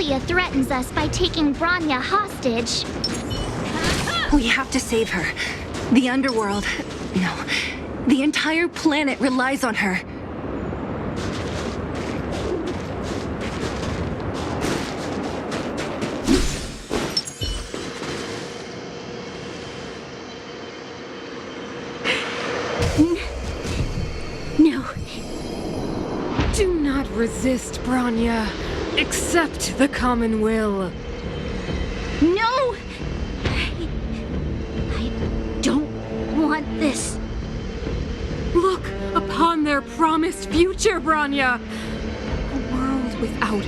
Cocolia threatens us by taking Bronya hostage. We have to save her. The underworld... No. The entire planet relies on her. No. Do not resist, Bronya. Accept the common will. No! I don't want this. Look upon their promised future, Bronya. A world without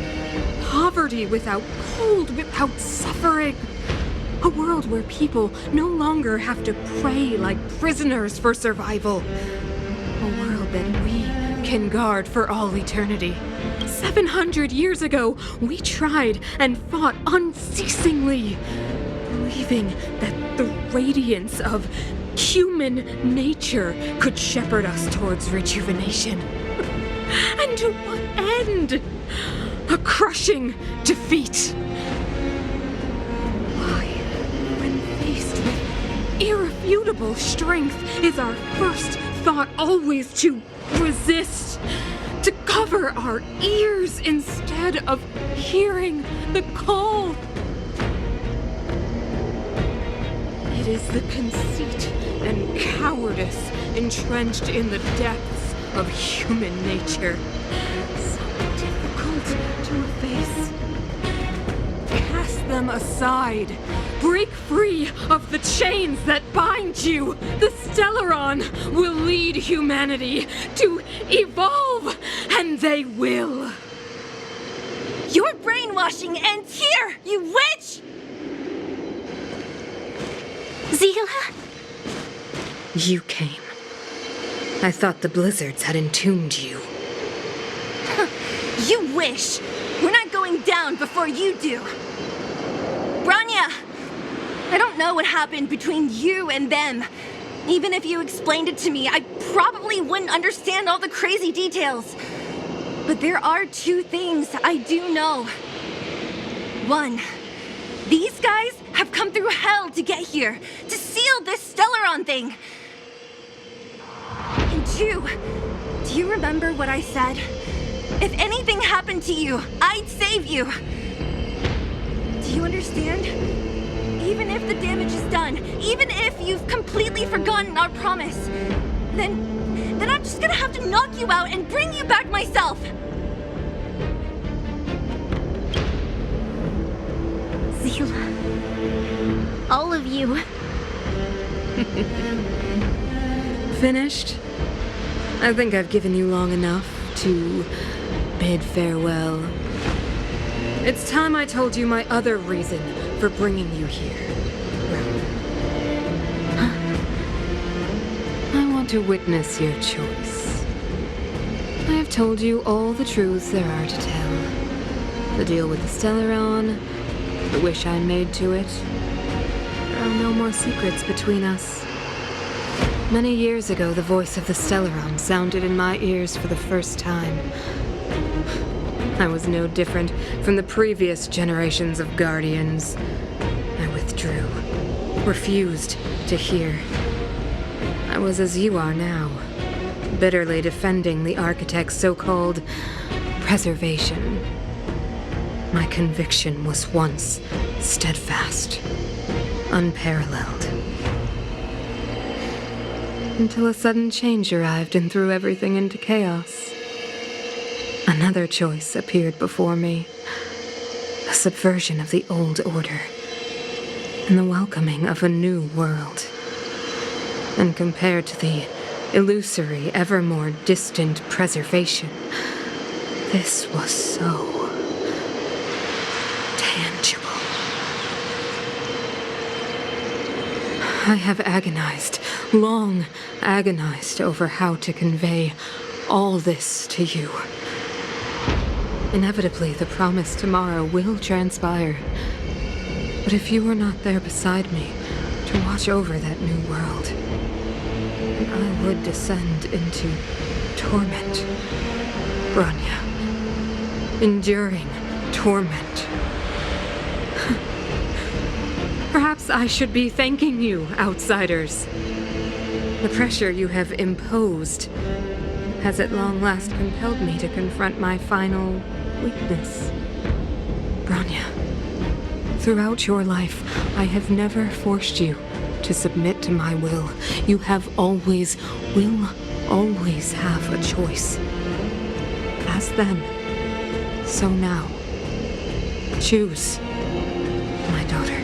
poverty, without cold, without suffering. A world where people no longer have to pray like prisoners for survival. A world that we can guard for all eternity. 700 years ago, we tried and fought unceasingly, believing that the radiance of human nature could shepherd us towards rejuvenation. And to what end? A crushing defeat. Why, when faced with irrefutable strength, is our first thought always to resist? To cover our ears instead of hearing the call? It is the conceit and cowardice entrenched in the depths of human nature, so difficult to efface. Cast them aside. Break free of the chains that bind you. The Stellaron will lead humanity to evolve, and they will. Your brainwashing ends here, you witch! Zila? You came. I thought the blizzards had entombed you. You wish! We're not going down before you do. Bronya! I don't know what happened between you and them. Even if you explained it to me, I probably wouldn't understand all the crazy details. But there are two things I do know. One, these guys have come through hell to get here, to seal this Stellaron thing. And two, do you remember what I said? If anything happened to you, I'd save you. Do you understand? Even if the damage is done, even if you've completely forgotten our promise, then I'm just gonna have to knock you out and bring you back myself. Zila. All of you. Finished? I think I've given you long enough to bid farewell. It's time I told you my other reason for bringing you here. I want to witness your choice. I have told you all the truths there are to tell. The deal with the Stellaron, the wish I made to it. There are no more secrets between us. Many years ago, the voice of the Stellaron sounded in my ears for the first time. I was no different from the previous generations of Guardians. I withdrew, refused to hear. I was as you are now, bitterly defending the Architect's so-called preservation. My conviction was once steadfast, unparalleled. Until a sudden change arrived and threw everything into chaos. Another choice appeared before me. A subversion of the old order. And the welcoming of a new world. And compared to the illusory, ever more distant preservation, this was so tangible. I have agonized, long agonized over how to convey all this to you. Inevitably, the promised tomorrow will transpire. But if you were not there beside me to watch over that new world, then I would descend into torment, Bronya. Enduring torment. Perhaps I should be thanking you, outsiders. The pressure you have imposed has at long last compelled me to confront my final weakness. Branya, throughout your life, I have never forced you to submit to my will. You have always, will always have a choice. As then, so now. Choose, my daughter.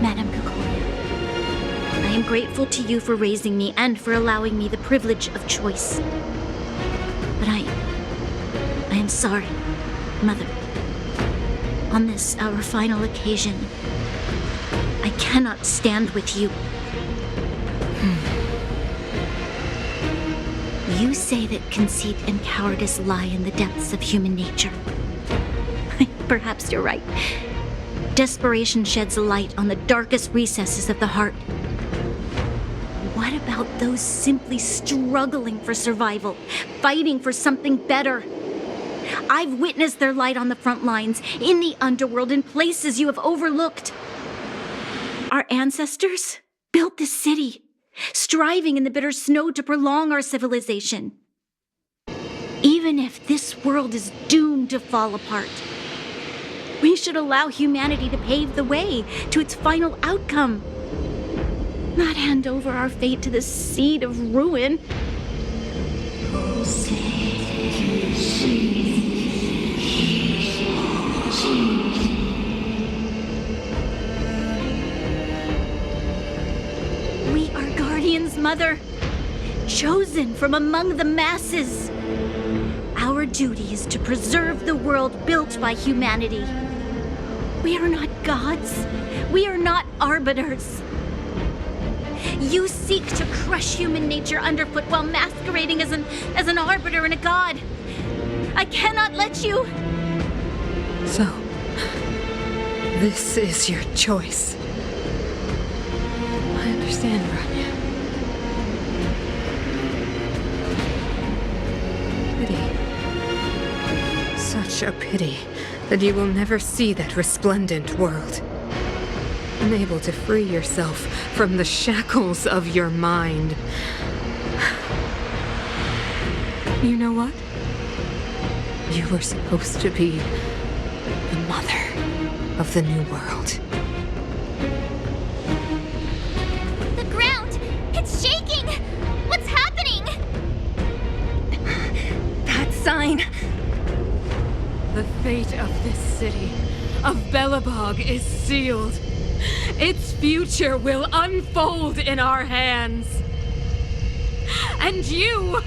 Madame Cocolia, I am grateful to you for raising me and for allowing me the privilege of choice. But I am sorry, Mother. On this, our final occasion, I cannot stand with you. You say that conceit and cowardice lie in the depths of human nature. Perhaps you're right. Desperation sheds a light on the darkest recesses of the heart. What about those simply struggling for survival, fighting for something better? I've witnessed their light on the front lines, in the underworld, in places you have overlooked. Our ancestors built this city, striving in the bitter snow to prolong our civilization. Even if this world is doomed to fall apart, we should allow humanity to pave the way to its final outcome. Not hand over our fate to the seed of ruin. We are guardians, Mother, chosen from among the masses. Our duty is to preserve the world built by humanity. We are not gods. We are not arbiters. You seek to crush human nature underfoot while masquerading as an arbiter and a god. I cannot let you. So, this is your choice. I understand, Branya. Pity. Such a pity that you will never see that resplendent world. Unable to free yourself from the shackles of your mind. You know what? You were supposed to be the mother of the new world. The ground! It's shaking! What's happening? That sign. The fate of this city, of Belobog, is sealed. Its future will unfold in our hands. And you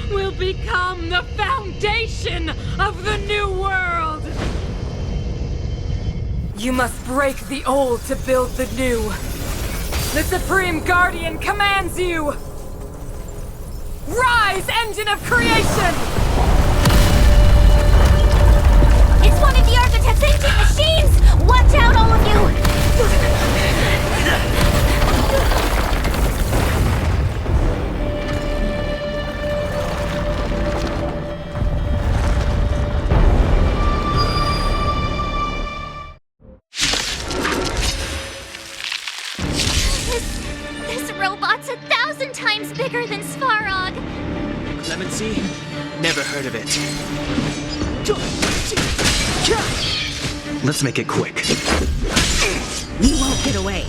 will become the foundation of the new world. You must break the old to build the new. The Supreme Guardian commands you! Rise, engine of creation! It's one of the architect's ancient machines! Watch out, all of you! This robot's 1,000 times bigger than Svarog. Clemency? Never heard of it. Let's make it quick. You won't get away.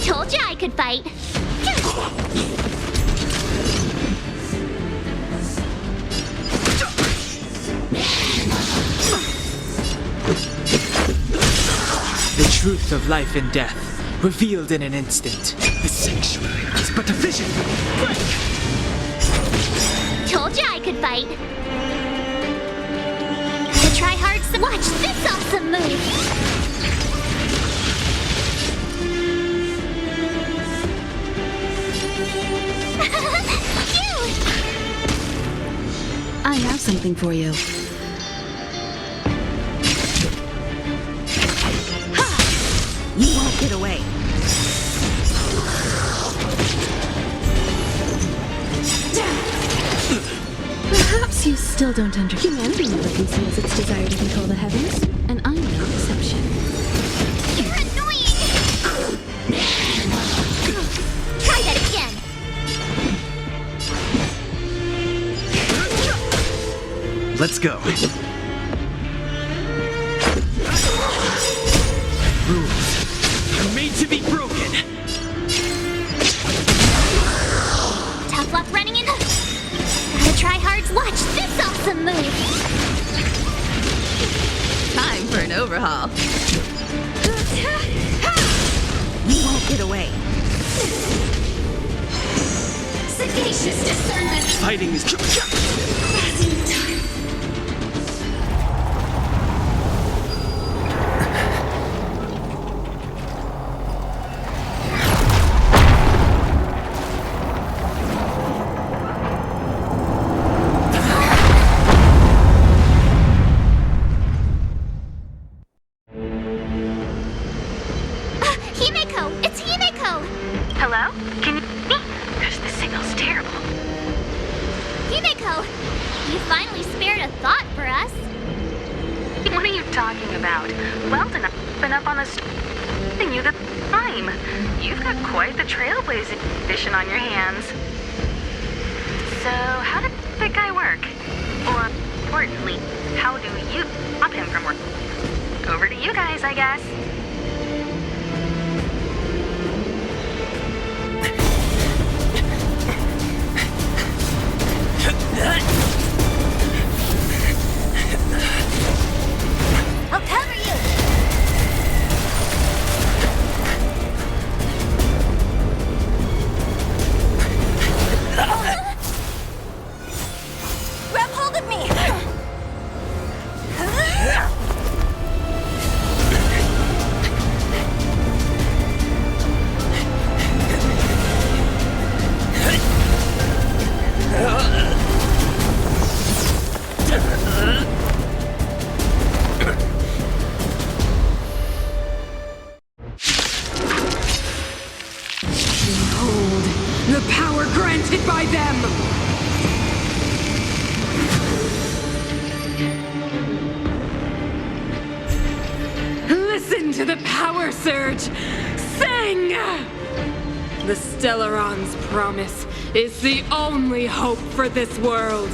Told ya I could fight. The truth of life and death, revealed in an instant. The sanctuary is but a vision. Told ya I could fight. The tryhards, watch this awesome move. I have something for you. Ha! You won't get away. Perhaps You still don't understand. Humanity never conceals its desire to control the heavens, and I'm no exception. You're annoying! Try that again! Let's go. Rules are made to be broken. Tough luck running in. Gotta try hard. Watch this awesome move! Time for an overhaul. You won't get away. Sagacious discernment! Fighting is... Passing time. Himeko! It's Himeko! Hello? Can you hear me? Gosh, this signal's terrible. Himeko! You finally spared a thought for us. What are you talking about? Weldon, I've been up on the and you the time. You've got quite the trailblazing mission on your hands. So, how did that guy work? Or, importantly, how do you stop him from working? Over to you guys, I guess. I'll cover you! Grab hold of me! Behold, the power granted by them! Listen to the power surge! Sing! The Stellaron's promise is the only hope for this world.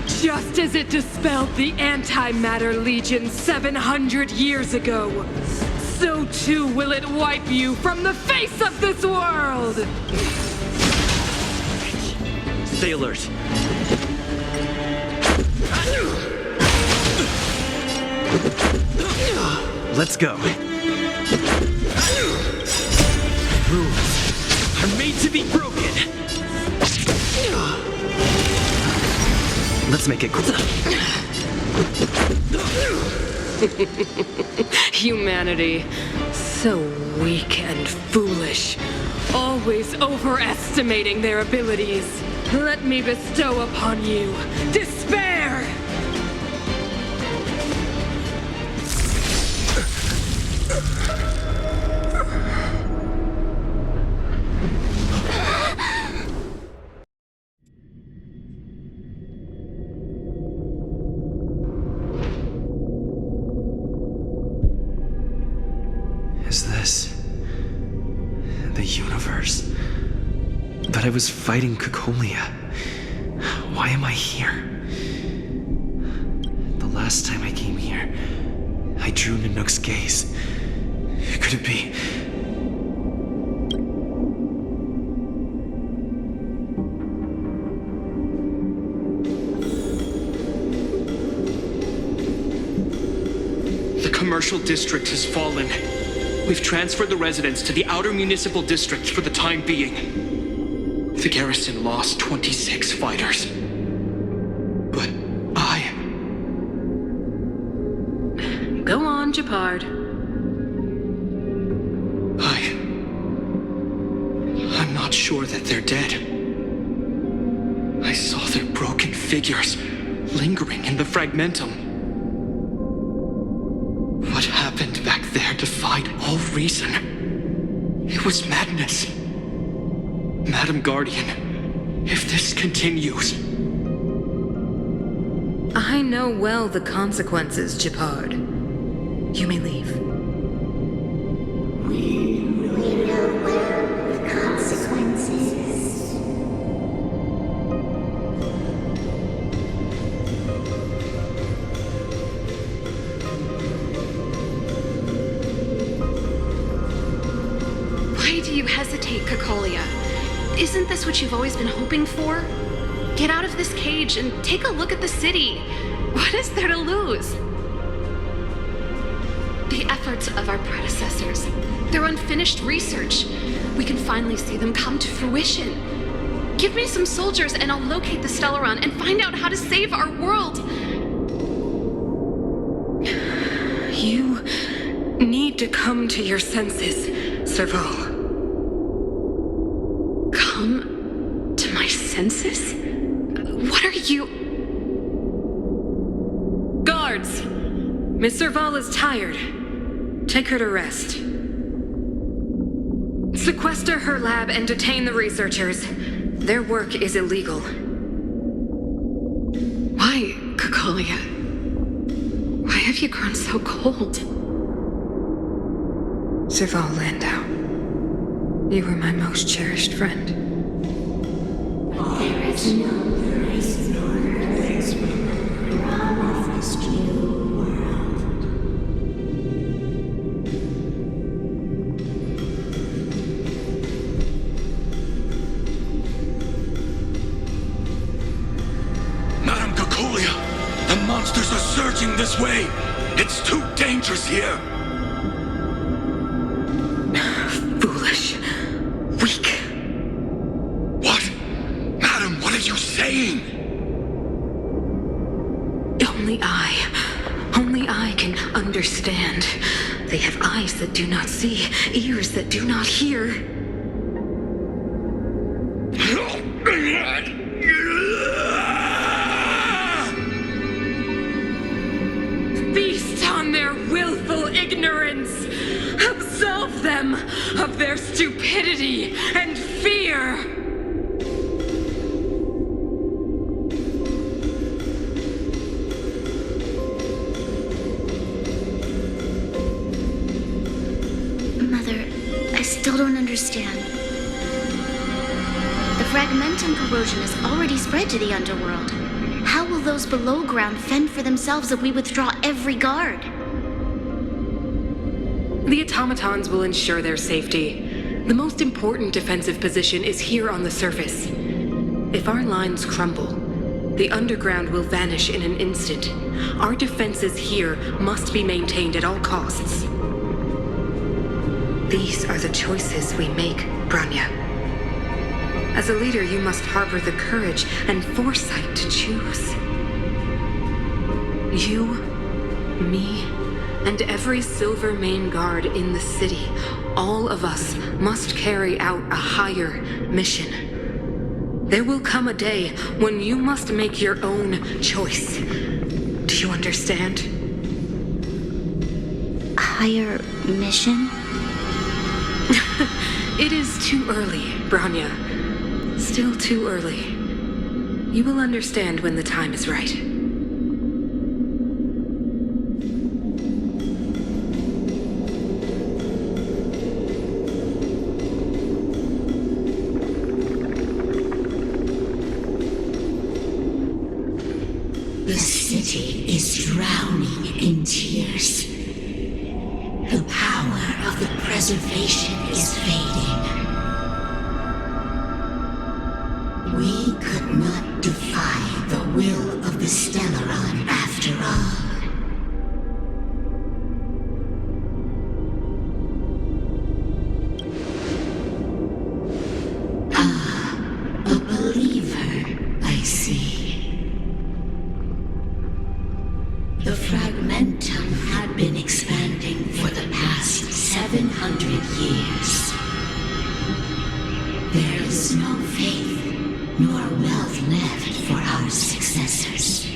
Just as it dispelled the Antimatter Legion 700 years ago, so too will it wipe you from the face of this world! Stay alert. Let's go. Rules are made to be broken. Let's make it quick. Humanity, so weak and foolish, always overestimating their abilities. Let me bestow upon you despair! Is this the universe? But I was fighting Cocolia. Why am I here? The last time I came here, I drew Nanook's gaze. Could it be? The commercial district has fallen. We've transferred the residents to the outer municipal districts for the time being. The garrison lost 26 fighters. But Go on, Japard. I'm not sure that they're dead. I saw their broken figures lingering in the fragmentum. What happened back there defied all reason. It was madness. Madam Guardian, if this continues, I know well the consequences, Gepard. You may leave. We know well the consequences. Why do you hesitate, Cocolia? Isn't this what you've always been hoping for? Get out of this cage and take a look at the city. What is there to lose? The efforts of our predecessors, their unfinished research. We can finally see them come to fruition. Give me some soldiers and I'll locate the Stellaron and find out how to save our world. You need to come to your senses, Serval. Come to my senses? What are you... Guards! Miss Serval is tired. Take her to rest. Sequester her lab and detain the researchers. Their work is illegal. Why, Cocolia? Why have you grown so cold? Serval Landau, you were my most cherished friend. There is no place nor earth promised you world. Madame Cocolia, the monsters are surging this way. It's too dangerous here. Foolish. Weak. What? Madam, what are you saying? Only I can understand. They have eyes that do not see, ears that do not hear. Feast on their willful ignorance. Absolve them of their stupidity and fear. Mother, I still don't understand. The fragmentum corrosion has already spread to the underworld. How will those below ground fend for themselves if we withdraw every guard? The automatons will ensure their safety. The most important defensive position is here on the surface. If our lines crumble, the underground will vanish in an instant. Our defenses here must be maintained at all costs. These are the choices we make, Branya. As a leader, you must harbor the courage and foresight to choose. You, me, and every Silver Main Guard in the city, all of us must carry out a higher mission. There will come a day when you must make your own choice. Do you understand? Higher mission? It is too early, Branya. Still too early. You will understand when the time is right. The city is drowning in tears. The power of the preservation is fading. We could not defy the will of the Stellaron after all. A believer, I see. The fragmentum had been expanding for the past 700 years. There is no faith nor wealth left for our successors.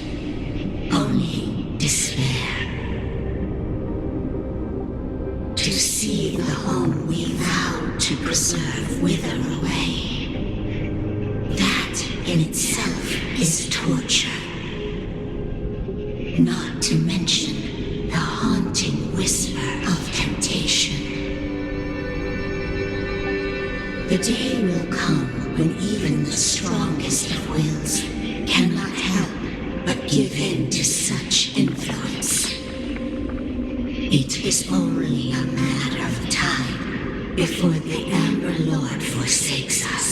Only despair. To see the home we vowed to preserve wither away. That in itself is torture. Not to mention the haunting whisper of temptation. The day will come when even the strongest of wills cannot help but give in to such influence. It is only a matter of time before the Amber Lord forsakes us.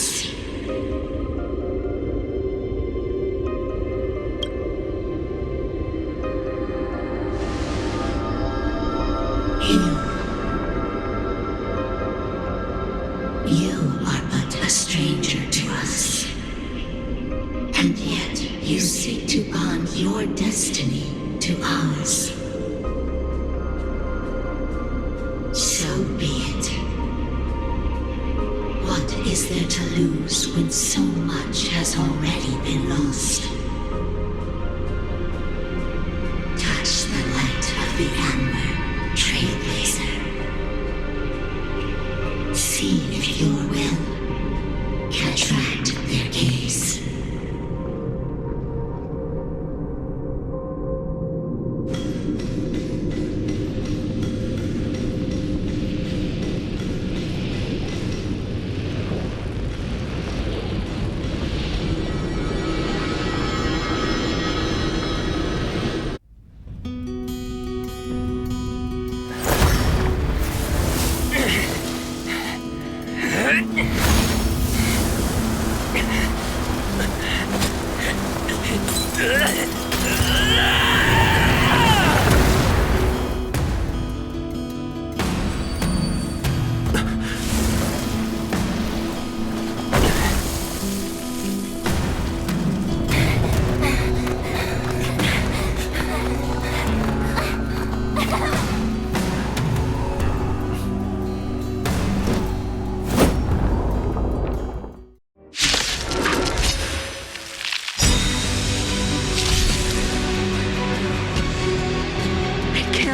You are but a stranger to us. And yet you seek to bond your destiny to ours. So be it. What is there to lose when so much has already been lost? Touch the light of the Amber, Trailblazer. See if your will can attract their gaze.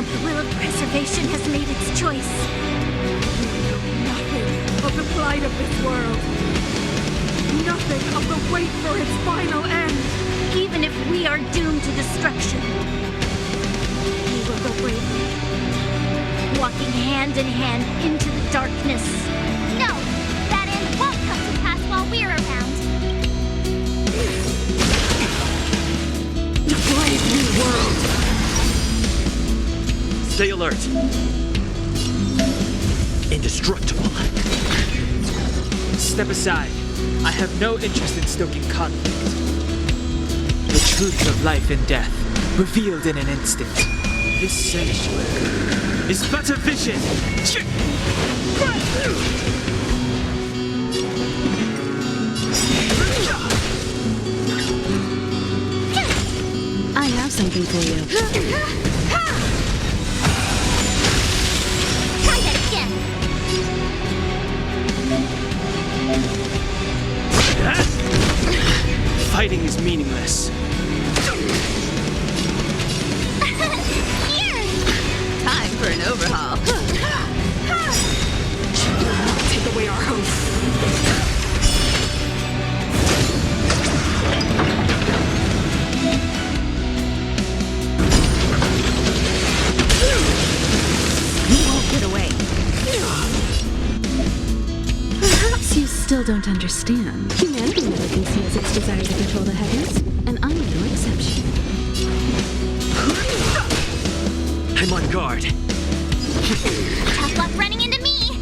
The will of preservation has made its choice. Nothing of the plight of this world. Nothing of the wait for its final end. Even if we are doomed to destruction, we will go bravely, walking hand in hand into the darkness. No, that end won't come to pass while we're around. The brave new world. Stay alert. Indestructible. Step aside. I have no interest in stoking conflict. The truth of life and death, revealed in an instant. This sanctuary is but a vision. I have something for you. Try that again. Fighting is meaningless. Here! Time for an overhaul. Take away our host. Get away. Perhaps you still don't understand. Humanity never conceals its desire to control the heavens, and I'm no exception. I'm on guard. Tough luck running into me!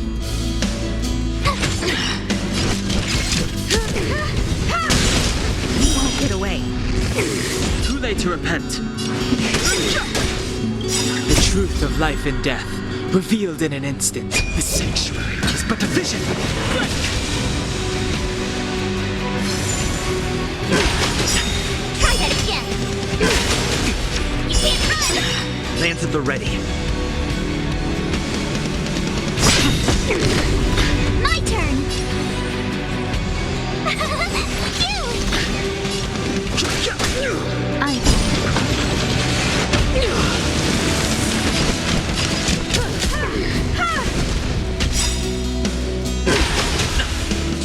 You won't get away. Too late to repent. The truth of life and death, revealed in an instant. The sanctuary is but a vision. Try that again! You can't run! Lance at the ready. My turn!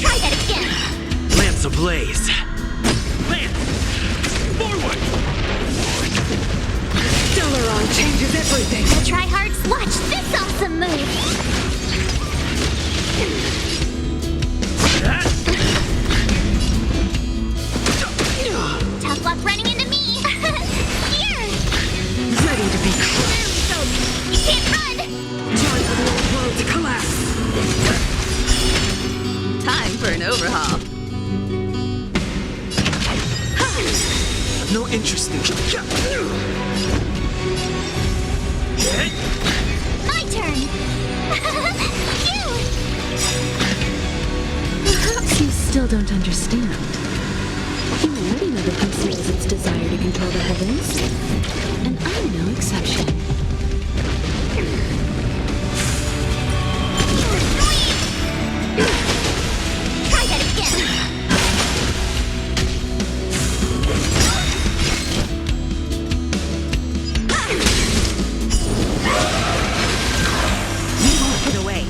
Try that again! Lance ablaze. Lance! Forward! luck running into me! Here! Ready to be crushed. You can't run! Time for the old world to collapse! Time for an overhaul. No interest in My turn! Phew! Perhaps you still don't understand. Humanity never conceals its desire to control the heavens, and I'm no exception. Try that again! Get away.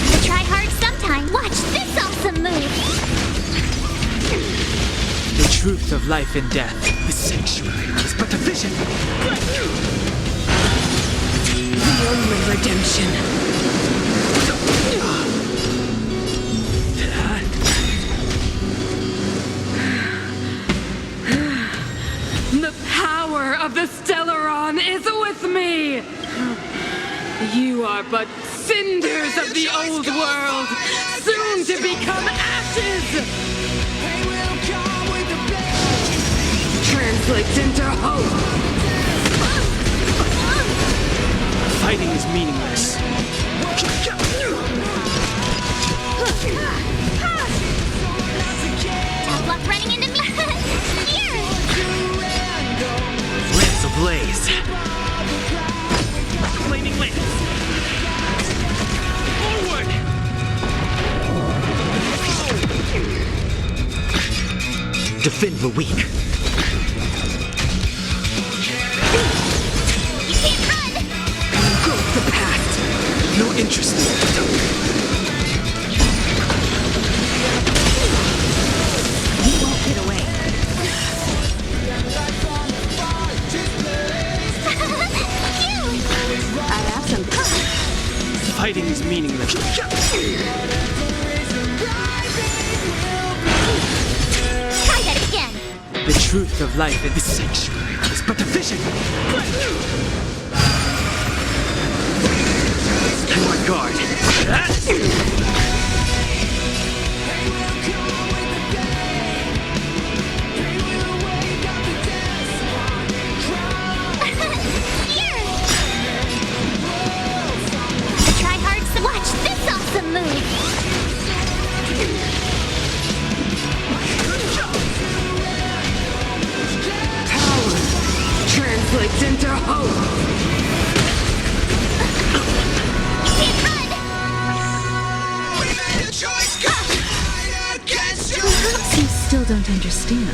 Gotta try hard sometime. Watch this awesome move! the truth of life and death. The sanctuary is but a vision. The only redemption. The power of the Stellaron is with me! You are but cinders of the old world, soon to become ashes! Translates into hope! Fighting is meaningless. Tough luck running into me! Here! Lance ablaze. Flaming lance. Forward! Defend the weak. You can't run! Go with the past! No interest in You won't get away. Phew! I have some. Fighting is meaningless. Try that again! The truth of life and The sanctuary is but a vision. I'm on guard. Here! Try hard so watch this awesome move! Power translates into hope! You can't run! Perhaps you still don't understand.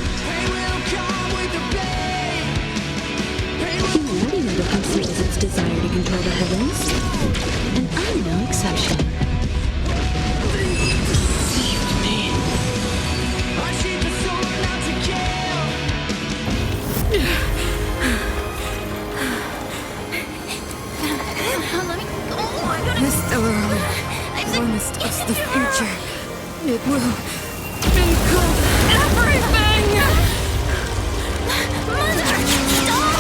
Humanity never conceals its desire to control the heavens, and I'm no exception. Let me go! I gotta... The Stellaron promised us the future. It will engulf everything! Mother! Stop!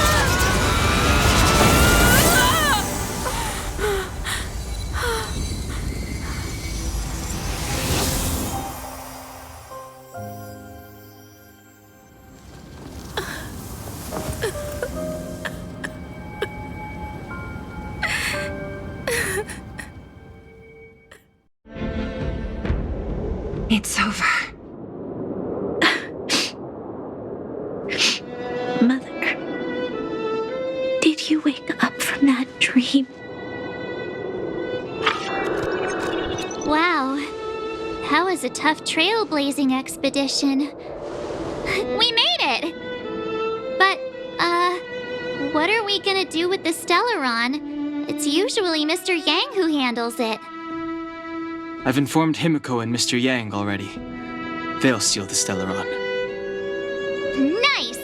It's over. Mother, did you wake up from that dream? Wow. That was a tough trailblazing expedition. We made it! But, what are we gonna do with the Stellaron? It's usually Mr. Yang who handles it. I've informed Himiko and Mr. Yang already. They'll steal the Stellaron. Nice!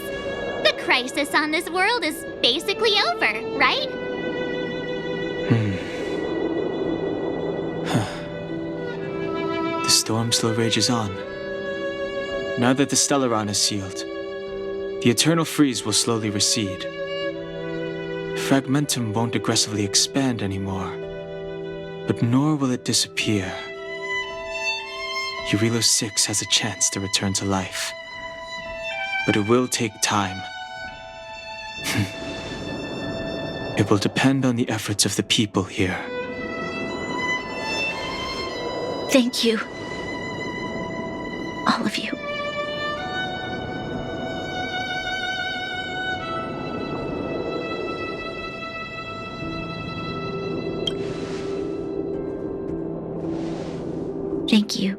The crisis on this world is basically over, right? The storm still rages on. Now that the Stellaron is sealed, the eternal freeze will slowly recede. Fragmentum won't aggressively expand anymore, but nor will it disappear. Eurilo 6 has a chance to return to life, but it will take time. It will depend on the efforts of the people here. Thank you. All of you. Thank you.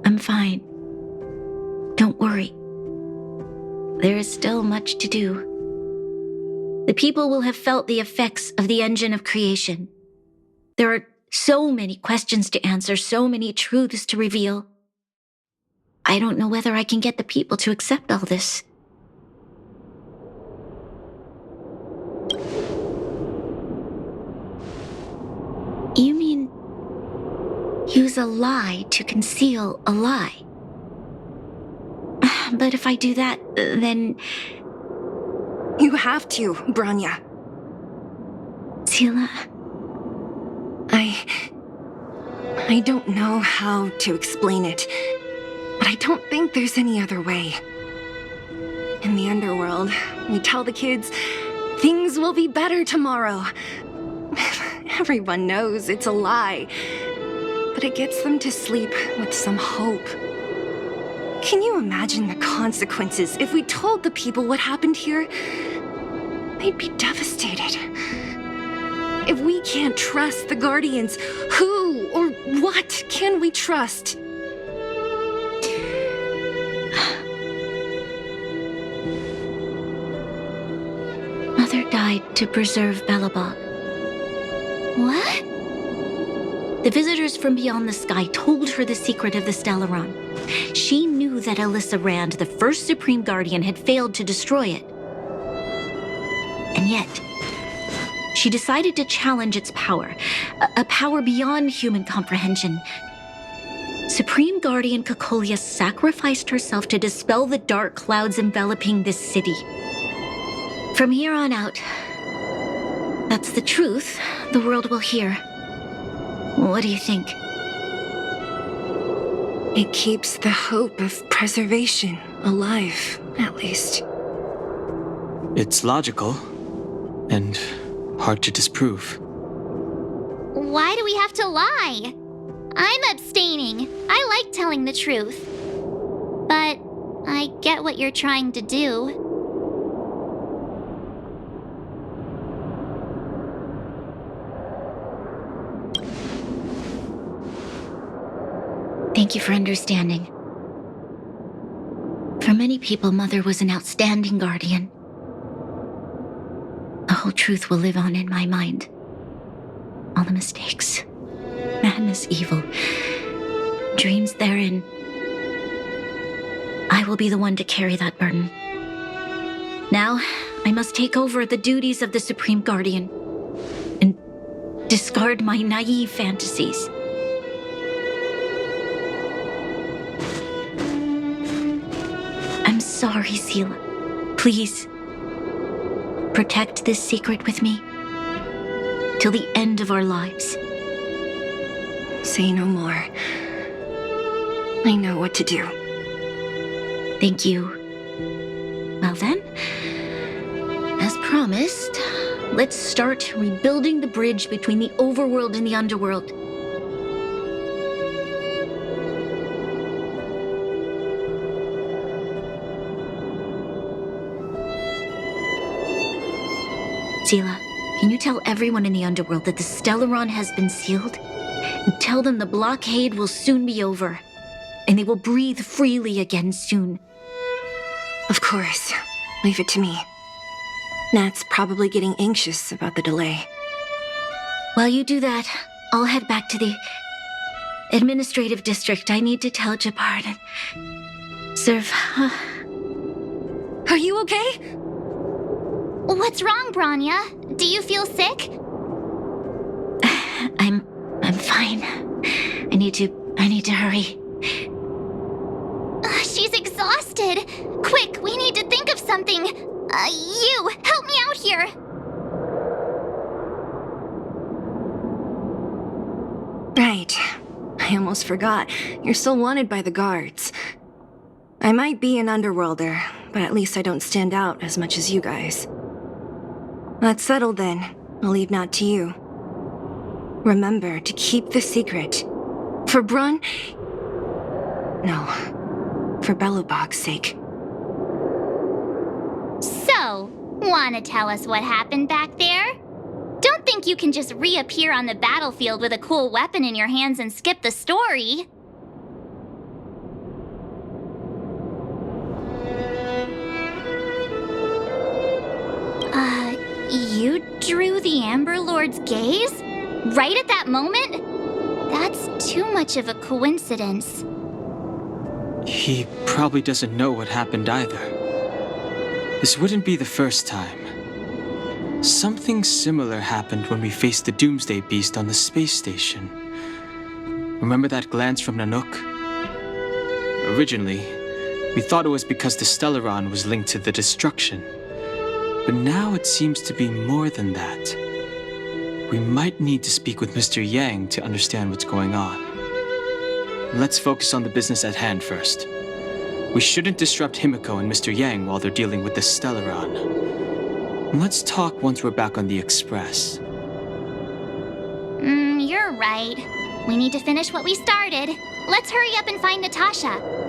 I'm fine. Don't worry. There is still much to do. The people will have felt the effects of the engine of creation. There are so many questions to answer, so many truths to reveal. I don't know whether I can get the people to accept all this. You mean use a lie to conceal a lie? But if I do that, then... You have to, Branya. Sila... I don't know how to explain it, but I don't think there's any other way. In the underworld, we tell the kids, things will be better tomorrow. Everyone knows it's a lie, but it gets them to sleep with some hope. Can you imagine the consequences if we told the people what happened here? They'd be devastated. If we can't trust the Guardians, who or what can we trust? Mother died to preserve Belobog. What? The visitors from beyond the sky told her the secret of the Stellaron. She knew that Alyssa Rand, the first Supreme Guardian, had failed to destroy it. And yet, she decided to challenge its power, a power beyond human comprehension. Supreme Guardian Cocolia sacrificed herself to dispel the dark clouds enveloping this city. From here on out, that's the truth the world will hear. What do you think? It keeps the hope of preservation alive, at least. It's logical, and hard to disprove. Why do we have to lie? I'm abstaining. I like telling the truth. But I get what you're trying to do. Thank you for understanding. For many people, Mother was an outstanding guardian. The whole truth will live on in my mind. All the mistakes, madness, evil, dreams therein. I will be the one to carry that burden. Now, I must take over the duties of the Supreme Guardian and discard my naive fantasies. I'm sorry, Sila. Please, protect this secret with me till the end of our lives. Say no more. I know what to do. Thank you. Well then, as promised, let's start rebuilding the bridge between the overworld and the underworld. Sila, can you tell everyone in the underworld that the Stellaron has been sealed? And tell them the blockade will soon be over, and they will breathe freely again soon. Of course. Leave it to me. Nat's probably getting anxious about the delay. While you do that, I'll head back to the administrative district. I need to tell Jabard and serve. Are you okay? What's wrong, Branya? Do you feel sick? I'm fine. I need to hurry. She's exhausted. Quick, we need to think of something. You, help me out here. Right. I almost forgot. You're still wanted by the guards. I might be an underworlder, but at least I don't stand out as much as you guys. That's settled then. I'll leave Nat to you. Remember to keep the secret. For Brun... No. For Belobog's sake. So, wanna tell us what happened back there? Don't think you can just reappear on the battlefield with a cool weapon in your hands and skip the story. You drew the Amber Lord's gaze? Right at that moment? That's too much of a coincidence. He probably doesn't know what happened either. This wouldn't be the first time. Something similar happened when we faced the Doomsday Beast on the space station. Remember that glance from Nanook? Originally, we thought it was because the Stellaron was linked to the destruction. But now it seems to be more than that. We might need to speak with Mr. Yang to understand what's going on. Let's focus on the business at hand first. We shouldn't disrupt Himiko and Mr. Yang while they're dealing with the Stellaron. Let's talk once we're back on the Express. You're right. We need to finish what we started. Let's hurry up and find Natasha.